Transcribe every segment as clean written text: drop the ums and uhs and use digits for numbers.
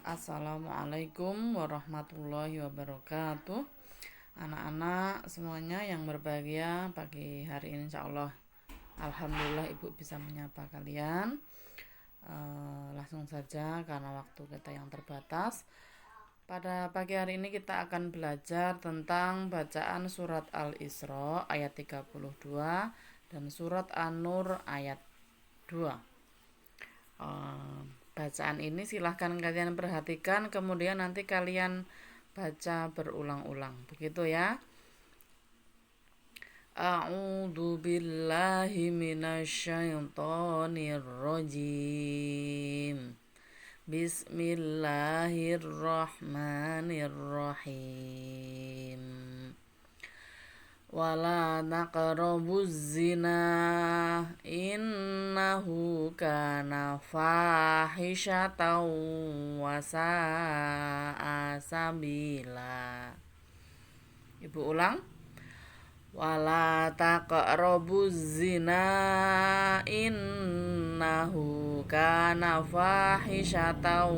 Assalamualaikum warahmatullahi wabarakatuh. Anak-anak semuanya yang berbahagia pagi hari ini, insya Allah alhamdulillah ibu bisa menyapa kalian. Langsung saja karena waktu kita yang terbatas. Pada pagi hari ini kita akan belajar tentang bacaan surat Al-Isra ayat 32 dan surat An-Nur ayat 2. Bacaan ini silahkan kalian perhatikan, kemudian nanti kalian baca berulang-ulang, begitu ya. A'udzu billahi minasyaitonir rajim. Bismillahirrahmanirrahim. Wala taqrabuz zina innahu kana fahisyatan wa sa'a sabila. Ibu ulang. Wala taqrabuz zina innahu kana fahisyatan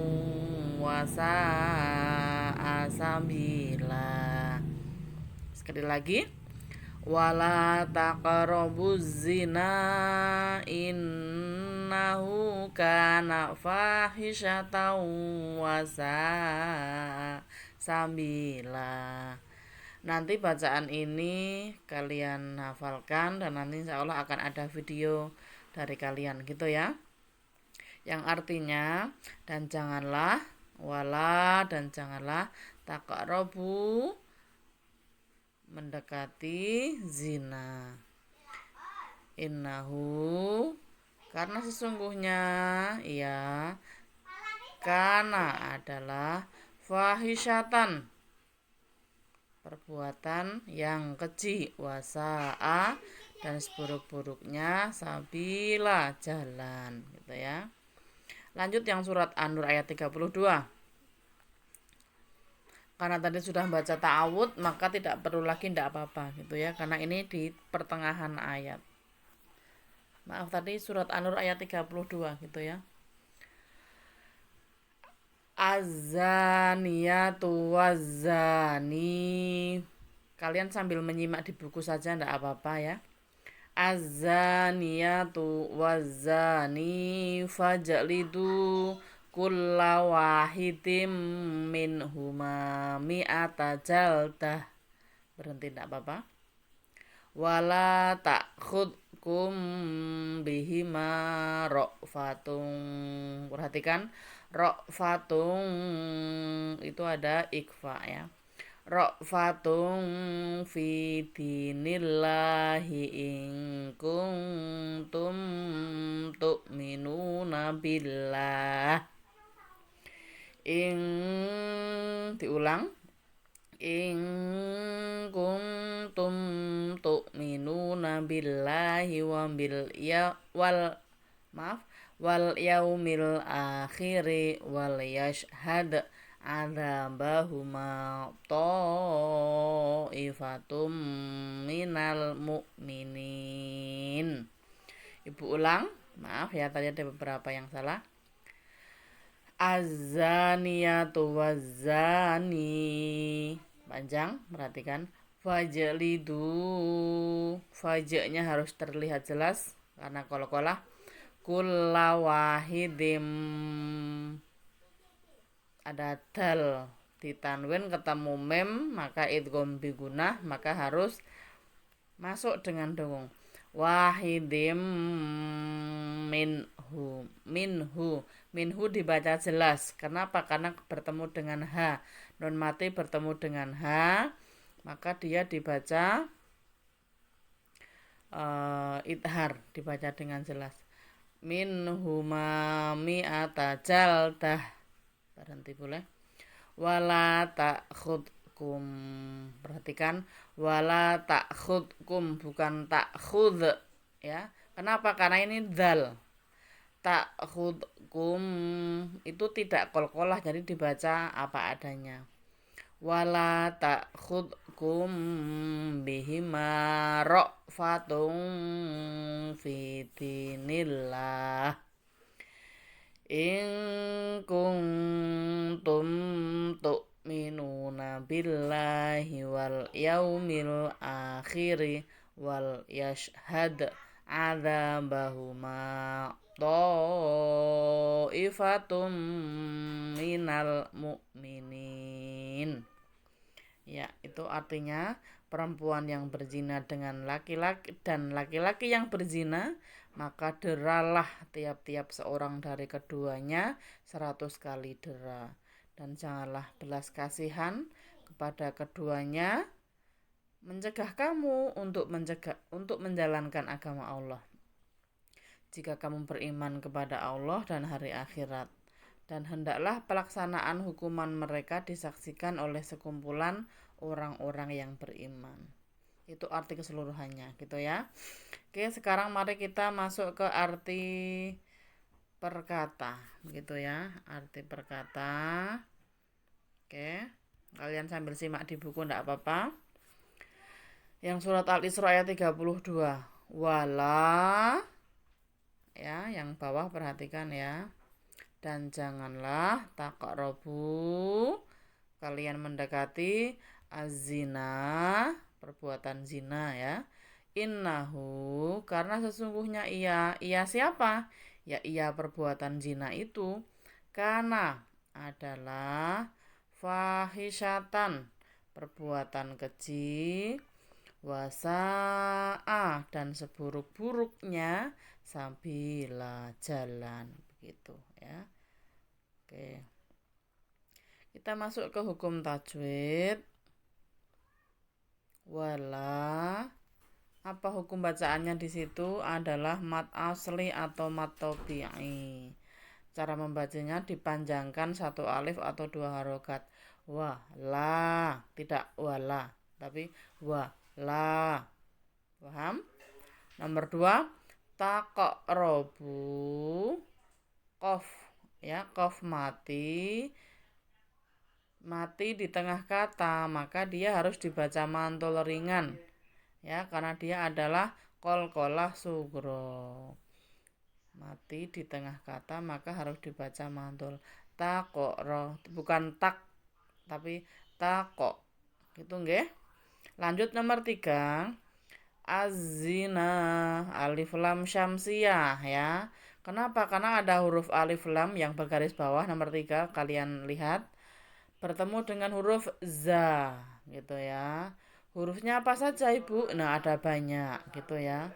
wa sa'a sabila. Sekali lagi. Wala taqrabuz zina innahu kana fahisyatan wa sa'a sabila. Nanti bacaan ini kalian hafalkan dan nanti insya Allah akan ada video dari kalian gitu ya. Yang artinya dan janganlah, wala dan janganlah, taqrabu mendekati zina. Innahu karena sesungguhnya ya, karena adalah fahisyatan perbuatan yang keji, wasa'a dan seburuk-buruknya sabila jalan gitu ya. Lanjut yang surat An-Nur ayat 32. Karena tadi sudah baca ta'awud, maka tidak perlu lagi, tidak apa-apa gitu ya, karena ini di pertengahan ayat. Maaf, tadi surat An-Nur ayat 32 gitu ya. Az-zaniyatu waz-zani. Kalian sambil menyimak di buku saja, tidak apa-apa ya. Az-zaniyatu waz-zani fajlidu kulla wahidim minhuma mi'ata jaldah. Berhenti, tidak apa-apa. Wala ta'khudkum bihima ra'fatung. Perhatikan, ra'fatung itu ada ikfa ya. Ra'fatung fi dinillahi in kuntum tu'minuna billah. Diulang. In kuntum tu'minuna billahi wal yaumil akhiri wal yashhad adzabahuma ta'ifatum minal mu'minin. Ibu ulang. Maaf ya, tadi ada beberapa yang salah. Az-zaniyatu waz-zani. Panjang, perhatikan. Fajlidu. Fajanya harus terlihat jelas karena qolqolah. Kulla wahidim. Ada dal di tanwin ketemu mem, maka idgham bigunah, maka harus masuk dengan dengung. Wahidim minhu dibaca jelas. Kenapa? Karena bertemu dengan ha. Nun mati bertemu dengan ha, maka dia dibaca idhar, dibaca dengan jelas. Minhuma mi'ata jaldah. Berhenti boleh. Wala ta'khudkum. Perhatikan, wala ta'khudkum bukan ta'khud ya. Kenapa? Karena ini dzal. Ta'khudkum itu tidak qalqalah, jadi dibaca apa adanya. Wala ta'khudkum bihima ra'fatung fi dinillah in kuntum billahi wal yaumil akhiri wal yashhad adzabahuma ta'ifatum minal mu'minin. Ya, itu artinya perempuan yang berzina dengan laki-laki dan laki-laki yang berzina, maka deralah tiap-tiap seorang dari keduanya 100 kali dera. Dan janganlah belas kasihan kepada keduanya, mencegah kamu untuk menjalankan agama Allah. Jika kamu beriman kepada Allah dan hari akhirat, dan hendaklah pelaksanaan hukuman mereka disaksikan oleh sekumpulan orang-orang yang beriman. Itu arti keseluruhannya gitu ya. Oke, sekarang mari kita masuk ke arti perkata gitu ya. Arti perkata. Oke, kalian sambil simak di buku enggak apa-apa. Yang surat Al-Isra ayat 32. Wala, ya, yang bawah perhatikan ya. Dan janganlah taqrabu, kalian mendekati azina, perbuatan zina ya. Innahu, karena sesungguhnya ia siapa? Ya ia perbuatan zina itu karena adalah fahisyatan, perbuatan keji, wasa'a, dan seburuk-buruknya sabila, jalan, begitu ya. Oke. Kita masuk ke hukum tajwid. Wala, apa hukum bacaannya di situ adalah mad asli atau mad tabi'i. Cara membacanya dipanjangkan satu alif atau dua harokat. Wala, tidak wala, tapi wala. Paham? Nomor 2, taqrabu, qaf ya, qaf mati di tengah kata, maka dia harus dibaca mantul ringan ya, karena dia adalah qalqalah sugro. Mati di tengah kata maka harus dibaca mantul. Taqra, bukan tak tapi taqo. Gitu nggih. Lanjut nomor 3. Az-zina, alif lam syamsiyah ya. Kenapa? Karena ada huruf alif lam yang bergaris bawah nomor 3, kalian lihat bertemu dengan huruf za gitu ya. Hurufnya apa saja Ibu? Nah, ada banyak gitu ya.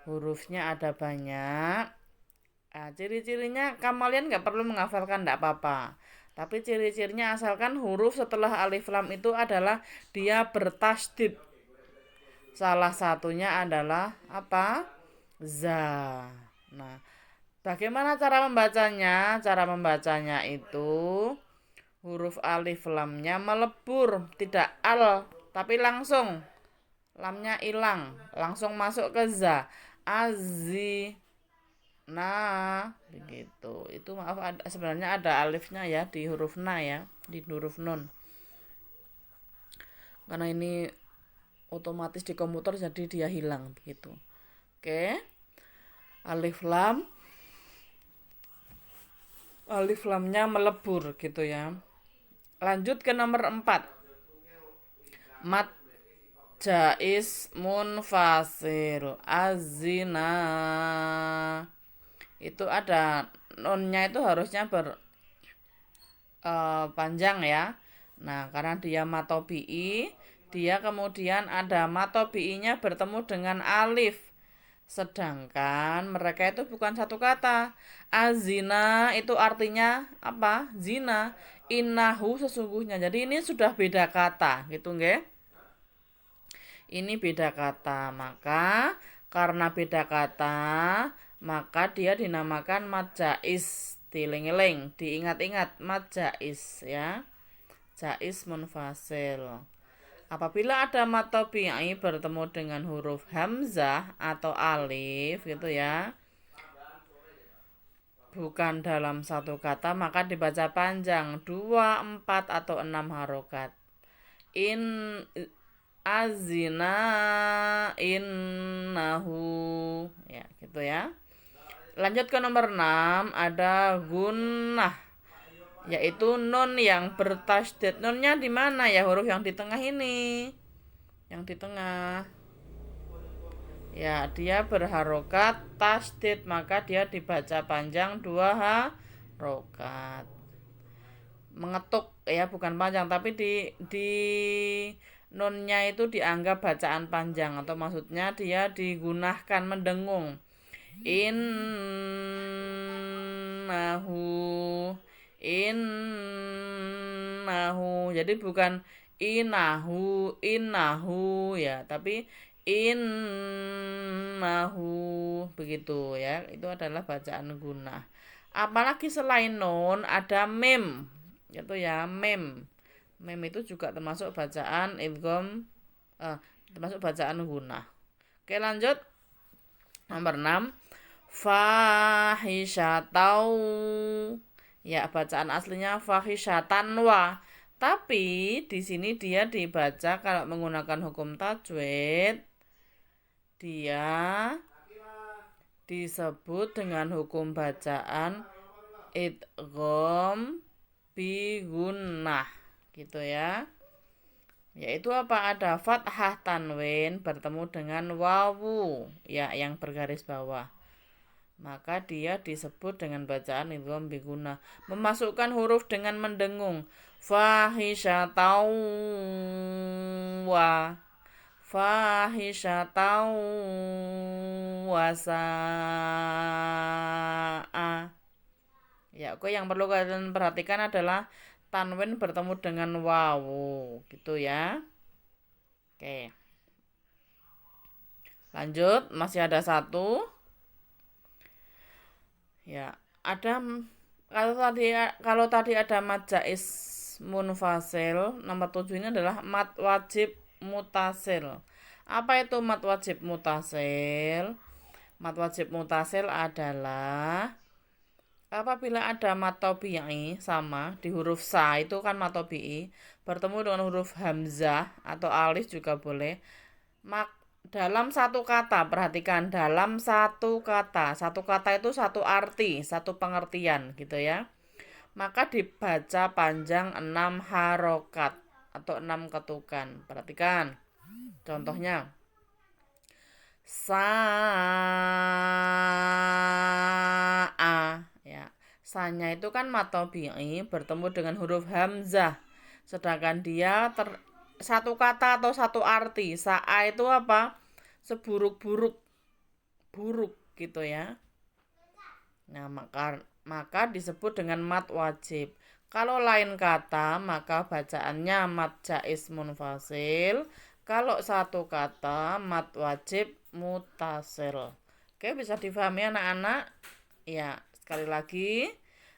Hurufnya ada banyak. Nah, ciri-cirinya kalian nggak perlu menghafalkan, nggak apa-apa. Tapi ciri-cirinya asalkan huruf setelah alif lam itu adalah dia bertasdid. Salah satunya adalah apa? Za. Nah, bagaimana cara membacanya? Cara membacanya itu huruf alif lamnya melebur, tidak al, tapi langsung lamnya hilang, langsung masuk ke za. Azi, nah, begitu. Itu maaf, sebenarnya ada alifnya ya di huruf na ya, di huruf nun. Karena ini otomatis di komputer jadi dia hilang begitu. Oke. Alif lamnya melebur gitu ya. Lanjut ke nomor 4. Mad jais munfasil azina. Itu ada nunnya itu harusnya panjang ya. Nah, karena dia matobi'i, dia kemudian ada matobi'inya bertemu dengan alif. Sedangkan mereka itu bukan satu kata. Azina itu artinya apa? Zina. Innahu sesungguhnya. Jadi ini sudah beda kata, gitu nggih? Ini beda kata. Maka karena beda kata, maka dia dinamakan mad jais. Dieling-eling, diingat-ingat mad jais ya. Jais munfasil. Apabila ada mad tabi'i bertemu dengan huruf hamzah atau alif gitu ya, bukan dalam satu kata, maka dibaca panjang 2, 4 atau 6 harokat. Azina innahu ya gitu ya. Lanjut ke nomor 6, ada gunnah yaitu nun yang bertasydid. Nunnya di mana ya? Huruf yang di tengah ini. Yang di tengah. Ya, dia berharokat tasydid, maka dia dibaca panjang 2 harokat. Mengetuk ya, bukan panjang, tapi di nunnya itu dianggap bacaan panjang, atau maksudnya dia digunakan mendengung. Innahu, jadi bukan inahu ya, tapi innahu, begitu ya. Itu adalah bacaan gunah. Apalagi selain nun ada mim, yaitu ya mem. Mem itu juga termasuk bacaan idgham, termasuk bacaan gunah. Oke, lanjut. Nomor 6, fahisyatau. Ya, bacaan aslinya fahisyatan wa. Tapi di sini dia dibaca kalau menggunakan hukum tajwid, dia disebut dengan hukum bacaan idgham bi gunnah, gitu ya. Yaitu apa? Ada fathah tanwin bertemu dengan wawu ya yang bergaris bawah. Maka dia disebut dengan bacaan idgham bi gunnah. Memasukkan huruf dengan mendengung. Fahisyatau wa. Fahisyatau wasa'a. Ya, oke, yang perlu kalian perhatikan adalah tanwin bertemu dengan wawu, gitu ya. Oke. Lanjut, masih ada satu. Ya, ada kalau tadi ada mad jaiz munfasil, nomor 7 ini adalah mad wajib mutasil. Apa itu mad wajib mutasil? Mad wajib mutasil adalah apabila ada mad tabi'i sama di huruf sa, itu kan mad tabi'i, bertemu dengan huruf hamzah atau alif juga boleh. Dalam satu kata, perhatikan, dalam satu kata itu satu arti, satu pengertian, gitu ya. Maka dibaca panjang 6 harokat atau 6 ketukan. Perhatikan. Contohnya, sa'a ya. Sanya itu kan mad tabi'i bertemu dengan huruf hamzah. Sedangkan dia satu kata atau satu arti. Sa'a itu apa? Seburuk-buruk, buruk, gitu ya. Nah, maka disebut dengan mad wajib. Kalau lain kata, maka bacaannya mad jaiz munfasil. Kalau satu kata, mad wajib mutasil. Oke, bisa difahami anak-anak? Ya, sekali lagi,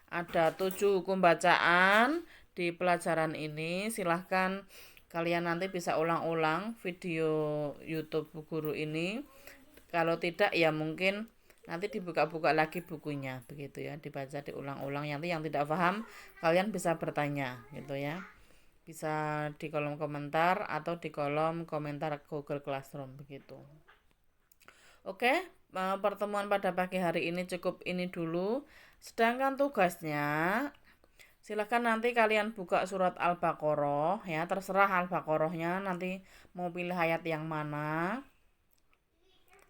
ada 7 hukum bacaan di pelajaran ini. Silahkan kalian nanti bisa ulang-ulang video YouTube Bu Guru ini. Kalau tidak ya mungkin nanti dibuka-buka lagi bukunya, begitu ya, dibaca diulang-ulang. Nanti yang tidak paham kalian bisa bertanya, gitu ya. Bisa di kolom komentar atau di kolom komentar Google Classroom, begitu. Oke, pertemuan pada pagi hari ini cukup ini dulu. Sedangkan tugasnya, silahkan nanti kalian buka surat Al-Baqarah ya, terserah Al-Baqarahnya nanti mau pilih ayat yang mana.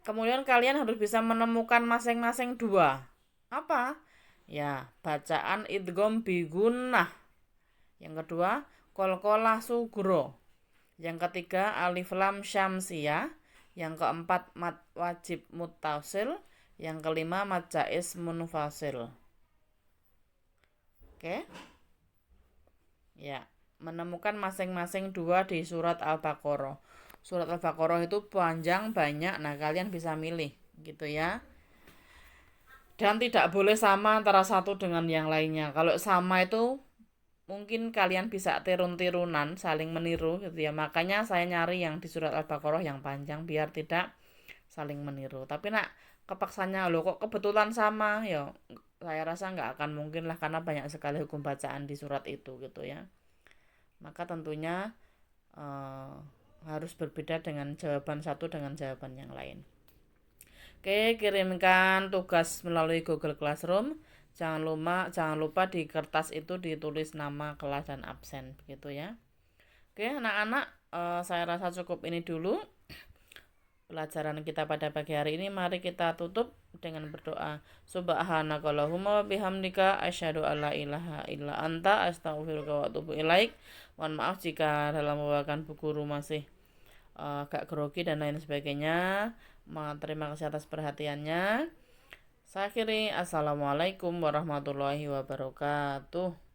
Kemudian kalian harus bisa menemukan masing-masing 2. Apa? Ya, bacaan idgham bi gunnah. Yang kedua, qalqalah sugro. Yang ketiga, alif lam syamsiyah. Yang keempat, mad wajib muttasil. Yang kelima, mad jaiz munfasil. Oke. Ya, menemukan masing-masing 2 di surat Al-Baqarah. Surat Al-Baqarah itu panjang banyak, nah kalian bisa milih, gitu ya. Dan tidak boleh sama antara satu dengan yang lainnya. Kalau sama itu mungkin kalian bisa tirun-tirunan, saling meniru, gitu ya. Makanya saya nyari yang di surat Al-Baqarah yang panjang biar tidak saling meniru. Tapi nak kepaksanya loh kok kebetulan sama, ya saya rasa nggak akan mungkin lah, karena banyak sekali hukum bacaan di surat itu, gitu ya. Maka tentunya harus berbeda dengan jawaban satu dengan jawaban yang lain. Oke, kirimkan tugas melalui Google Classroom. Jangan lupa di kertas itu ditulis nama kelas dan absen begitu ya. Oke, anak-anak, saya rasa cukup ini dulu pelajaran kita pada pagi hari ini. Mari kita tutup dengan berdoa. Subhanakallahumma wa bihamdika asyhadu alla ilaha illa anta astaghfiruka wa atubu ilaik. Mohon maaf jika dalam membawakan Bu Guru masih agak grogi dan lain sebagainya. Terima kasih atas perhatiannya. Saya akhiri, assalamualaikum warahmatullahi wabarakatuh.